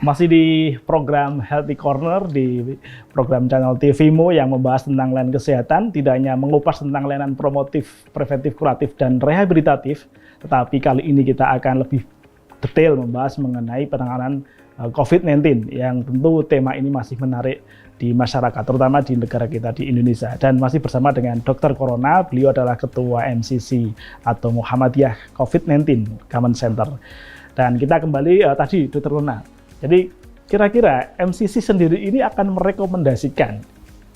Masih di program Healthy Corner di program channel TVMO yang membahas tentang layanan kesehatan, tidak hanya mengupas tentang layanan promotif, preventif, kuratif, dan rehabilitatif, tetapi kali ini kita akan lebih detail membahas mengenai penanganan COVID-19 yang tentu tema ini masih menarik di masyarakat, terutama di negara kita di Indonesia. Dan masih bersama dengan Dr. Corona, beliau adalah Ketua MCC atau Muhammadiyah COVID-19 Command Center. Dan kita kembali tadi Dr. Corona. Jadi kira-kira MCC sendiri ini akan merekomendasikan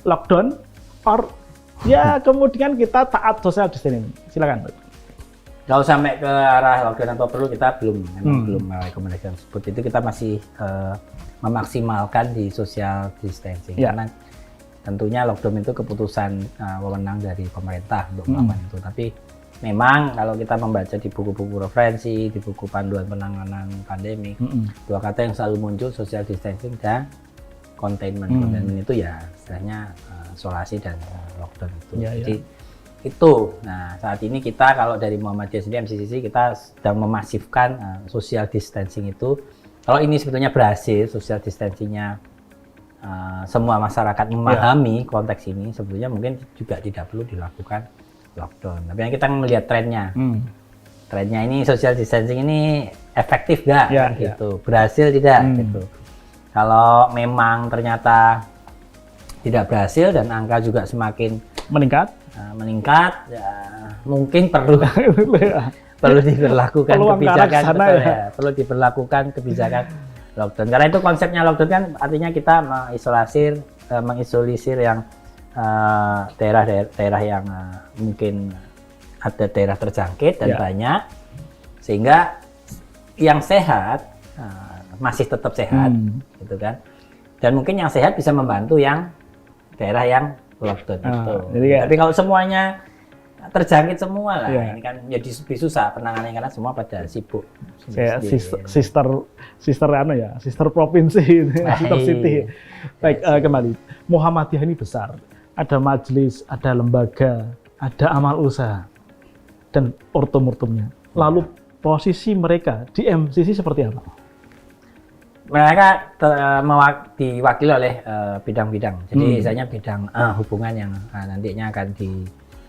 lockdown or ya kemudian kita taat social distancing. Silakan. Kalau sampai ke arah lockdown atau perlu kita belum merekomendasikan tersebut. Itu kita masih memaksimalkan di social distancing. Ya. Karena tentunya lockdown itu keputusan wewenang dari pemerintah untuk melakukan itu. Tapi memang kalau kita membaca di buku-buku referensi, di buku panduan penanganan pandemi, dua kata yang selalu muncul social distancing dan containment. Containment itu ya istilahnya isolasi dan lockdown itu. Ya, jadi itu. Nah, saat ini kita kalau dari Muhammadiyah sendiri MCC kita sedang memasifkan social distancing itu. Kalau ini sebetulnya berhasil social distancingnya semua masyarakat memahami konteks ini, sebetulnya mungkin juga tidak perlu dilakukan lockdown. Tapi yang kita melihat trennya, trennya ini social distancing ini efektif nggak, gitu, berhasil tidak, gitu. Kalau memang ternyata tidak berhasil dan angka juga semakin meningkat, ya, mungkin perlu diberlakukan kebijakan, perlu diberlakukan kebijakan lockdown. Karena itu konsepnya lockdown kan artinya kita mengisolisir yang daerah-daerah yang mungkin ada daerah terjangkit dan banyak, sehingga yang sehat masih tetap sehat, gitu kan. Dan mungkin yang sehat bisa membantu yang daerah yang lockdown itu. Tapi kalau semuanya terjangkit semua lah, ini kan jadi lebih susah penanganannya karena semua pada sibuk. Kayak sister provinsi, sister city. Baik, kembali. Muhammadiyah ini besar. Ada majelis, ada lembaga, ada amal usaha, dan ortum-ortumnya. Lalu posisi mereka di MCC seperti apa? Mereka diwakili oleh bidang-bidang. Jadi misalnya bidang hubungan yang nantinya akan di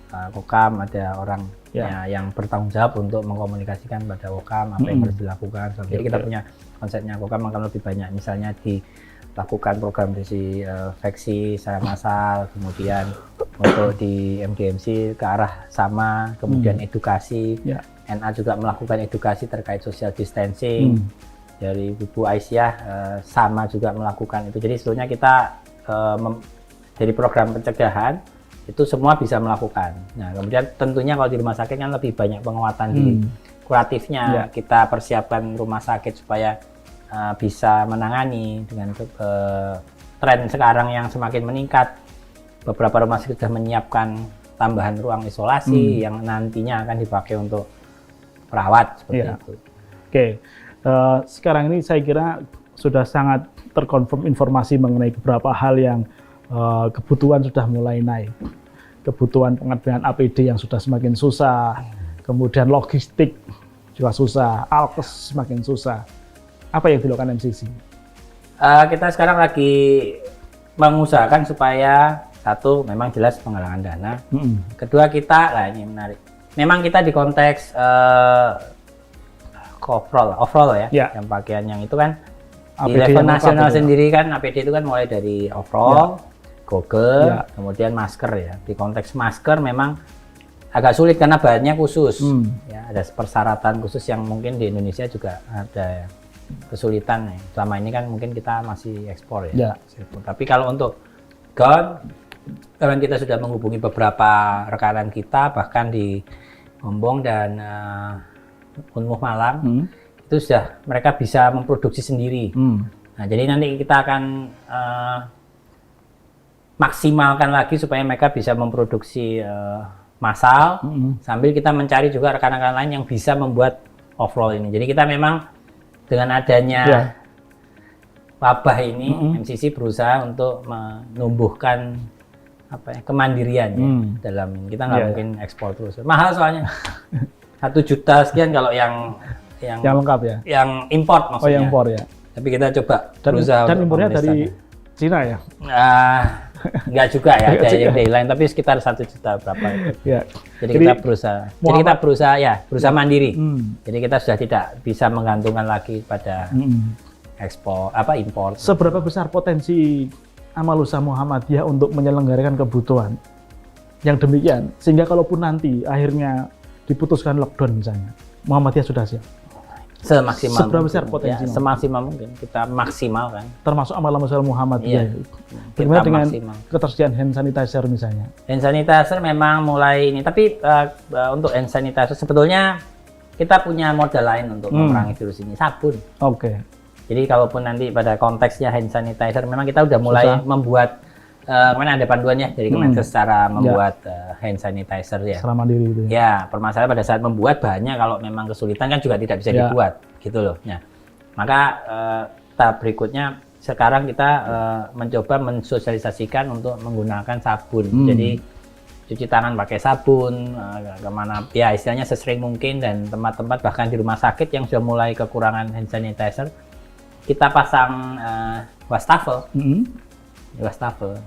Kokam, ada orang yang bertanggung jawab untuk mengkomunikasikan pada Kokam apa yang harus dilakukan. Jadi kita punya konsepnya Kokam akan lebih banyak, misalnya dilakukan program disinfeksi secara massal, kemudian untuk di MDMC ke arah sama, kemudian edukasi. NA juga melakukan edukasi terkait social distancing. Dari Ibu Aisyah sama juga melakukan itu. Jadi sebetulnya kita dari program pencegahan itu semua bisa melakukan. Nah, kemudian tentunya kalau di rumah sakit kan lebih banyak penguatan di kuratifnya. Kita persiapkan rumah sakit supaya bisa menangani dengan tren sekarang yang semakin meningkat. Beberapa rumah sakit sudah menyiapkan tambahan ruang isolasi yang nantinya akan dipakai untuk perawat seperti itu. Oke. Sekarang ini saya kira sudah sangat terkonfirm informasi mengenai beberapa hal yang kebutuhan sudah mulai naik. Kebutuhan pengadaan APD yang sudah semakin susah, kemudian logistik juga susah, alkes semakin susah. Apa yang dilakukan MCC? Kita sekarang lagi mengusahakan supaya satu memang jelas penggalangan dana. Kedua kita, ini menarik. Memang kita di konteks overall ya, yang pakaian yang itu kan di level nasional sendiri kan APD itu kan mulai dari overall, goggle, kemudian masker ya. Di konteks masker memang agak sulit karena bahannya khusus, ya ada persyaratan khusus yang mungkin di Indonesia juga ada kesulitan. Selama ini kan mungkin kita masih ekspor ya. Tapi kalau untuk gown, karena kita sudah menghubungi beberapa rekanan kita bahkan di Gombong dan Unmuh Malang, itu sudah mereka bisa memproduksi sendiri. Nah, jadi nanti kita akan maksimalkan lagi supaya mereka bisa memproduksi massal, sambil kita mencari juga rekan-rekan lain yang bisa membuat overall ini. Jadi kita memang dengan adanya wabah ini, MCC berusaha untuk menumbuhkan kemandirian dalam ini. Kita nggak mungkin ekspor terus. Mahal soalnya. 1 juta sekian kalau yang lengkap ya. Yang import maksudnya. Yang impor ya. Tapi kita coba Dan berusaha untuk impornya dari memeriksakannya. Cina ya? Enggak juga ya, Enggak ada juga. yang dari lain, tapi sekitar 1 juta berapa itu. Ya. Jadi kita berusaha mandiri. Jadi kita sudah tidak bisa menggantungkan lagi pada ekspor impor. Seberapa besar potensi Amalusa Muhammadiyah untuk menyelenggarakan kebutuhan yang demikian sehingga kalaupun nanti akhirnya diputuskan lockdown misalnya, Muhammadiyah sudah siap? Semaksimal Seberapa besar mungkin, potensinya? ya, semaksimal mungkin kita maksimalkan. Termasuk Amalusa Muhammadiyah. Iya, Bagaimana kita dengan maksimal. ketersediaan hand sanitizer misalnya? Hand sanitizer memang mulai ini, tapi untuk hand sanitizer sebetulnya kita punya modal lain untuk memerangi virus ini, sabun. Oke. Jadi kalaupun nanti pada konteksnya hand sanitizer, memang kita udah mulai membuat, kemana ada panduannya dari Kemenkes cara membuat hand sanitizer ya. Secara mandiri itu ya. Ya, permasalahan pada saat membuat bahannya kalau memang kesulitan kan juga tidak bisa dibuat, gitu loh. Ya. Maka tahap berikutnya sekarang kita mencoba mensosialisasikan untuk menggunakan sabun. Jadi cuci tangan pakai sabun, kemana ya istilahnya sesering mungkin, dan tempat-tempat bahkan di rumah sakit yang sudah mulai kekurangan hand sanitizer, kita pasang wastafel. Wastafel.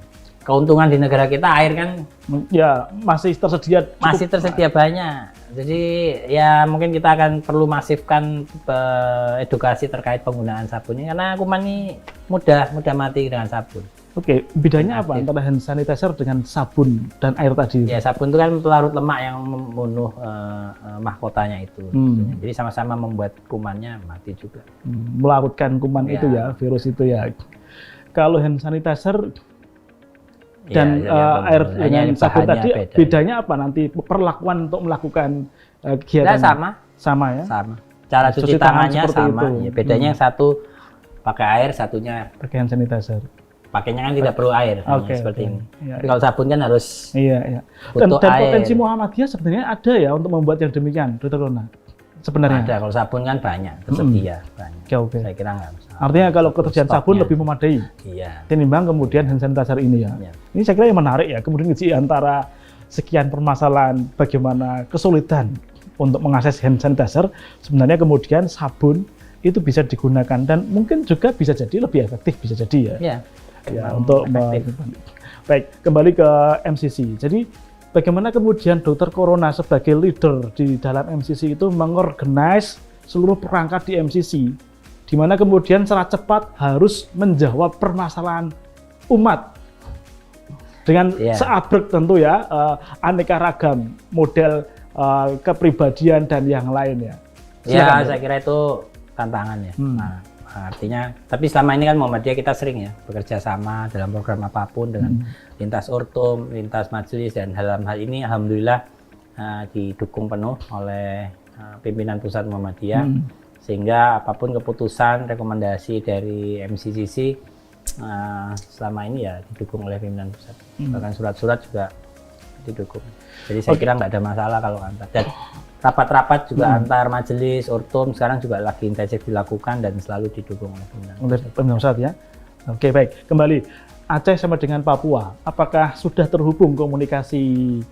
Keuntungan di negara kita air kan Ya masih tersedia cukup. masih tersedia banyak. Jadi ya mungkin kita akan perlu masifkan edukasi terkait penggunaan sabun ini, karena kuman ini mudah mati dengan sabun. Oke, bedanya apa antara hand sanitizer dengan sabun dan air tadi? Ya, sabun itu kan pelarut lemak yang membunuh mahkotanya itu. Jadi sama-sama membuat kumannya mati juga. Melarutkan kuman itu ya, virus itu ya. Kalau hand sanitizer dan air dengan sabun tadi beda, bedanya apa nanti perlakuan untuk melakukan kegiatan? Sama ya. Sama. Cara cuci tangannya sama. Itu. Ya, bedanya yang satu pakai air, satunya pakai hand sanitizer. Pakainya kan tidak perlu air, seperti ini. Ya, tapi kalau sabun kan harus butuh dan air. Potensi Muhammadiyah sebenarnya ada ya untuk membuat yang demikian, Dr. Rona. Sebenarnya ada, kalau sabun kan banyak, tersedia banyak. Okay. Saya kira nggak masalah. Artinya kalau ketersediaan sabun lebih memadai. Iya. Tinimbang kemudian hand sanitizer ini ya. Ini saya kira yang menarik ya. Kemudian di antara sekian permasalahan bagaimana kesulitan untuk mengakses hand sanitizer, sebenarnya kemudian sabun itu bisa digunakan dan mungkin juga bisa jadi lebih efektif, bisa jadi ya. Ya, untuk baik, kembali ke MCC. Jadi bagaimana kemudian Dr. Corona sebagai leader di dalam MCC itu mengorganize seluruh perangkat di MCC, di mana kemudian secara cepat harus menjawab permasalahan umat dengan seabrek tentu ya, aneka ragam model kepribadian dan yang lain ya. Ya, saya kira itu tantangan ya. Nah, artinya, tapi selama ini kan Muhammadiyah kita sering ya bekerja sama dalam program apapun dengan lintas ortum, lintas majelis, dan dalam hal ini alhamdulillah didukung penuh oleh pimpinan pusat Muhammadiyah, sehingga apapun keputusan rekomendasi dari MCCC selama ini ya didukung oleh pimpinan pusat. Bahkan surat-surat juga didukung. Jadi saya kira nggak ada masalah kalau antar. Dan rapat-rapat juga antar majelis, ortum sekarang juga lagi intensif dilakukan dan selalu didukung oleh pimpinan pusat ya. Oke, baik. Kembali Aceh sama dengan Papua, apakah sudah terhubung komunikasi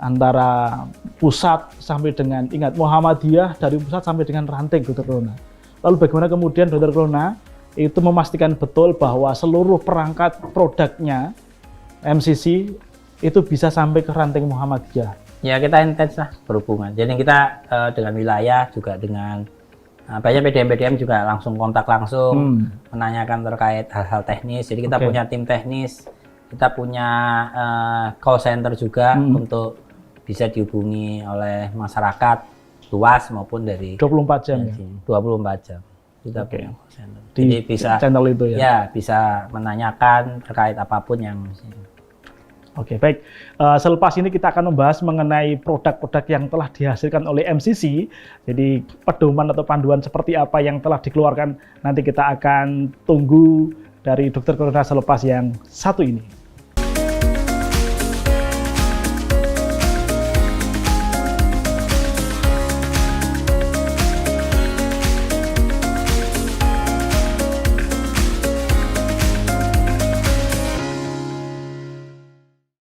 antara pusat sampai dengan, ingat Muhammadiyah dari pusat sampai dengan ranting, Dr. Corona. Lalu bagaimana kemudian Dr. Corona itu memastikan betul bahwa seluruh perangkat produknya MCC itu bisa sampai ke ranting Muhammadiyah? Ya, kita intens lah berhubungan. Jadi kita dengan wilayah juga dengan banyak PDM juga langsung kontak langsung, menanyakan terkait hal-hal teknis. Jadi kita punya tim teknis, kita punya call center juga untuk bisa dihubungi oleh masyarakat luas maupun dari 24 jam ya? 24 jam. Kita punya call center. Di jadi bisa channel itu ya? Ya, bisa menanyakan terkait apapun yang Oke, baik. Selepas ini kita akan membahas mengenai produk-produk yang telah dihasilkan oleh MCC. Jadi pedoman atau panduan seperti apa yang telah dikeluarkan nanti kita akan tunggu dari Dr. Corona selepas yang satu ini.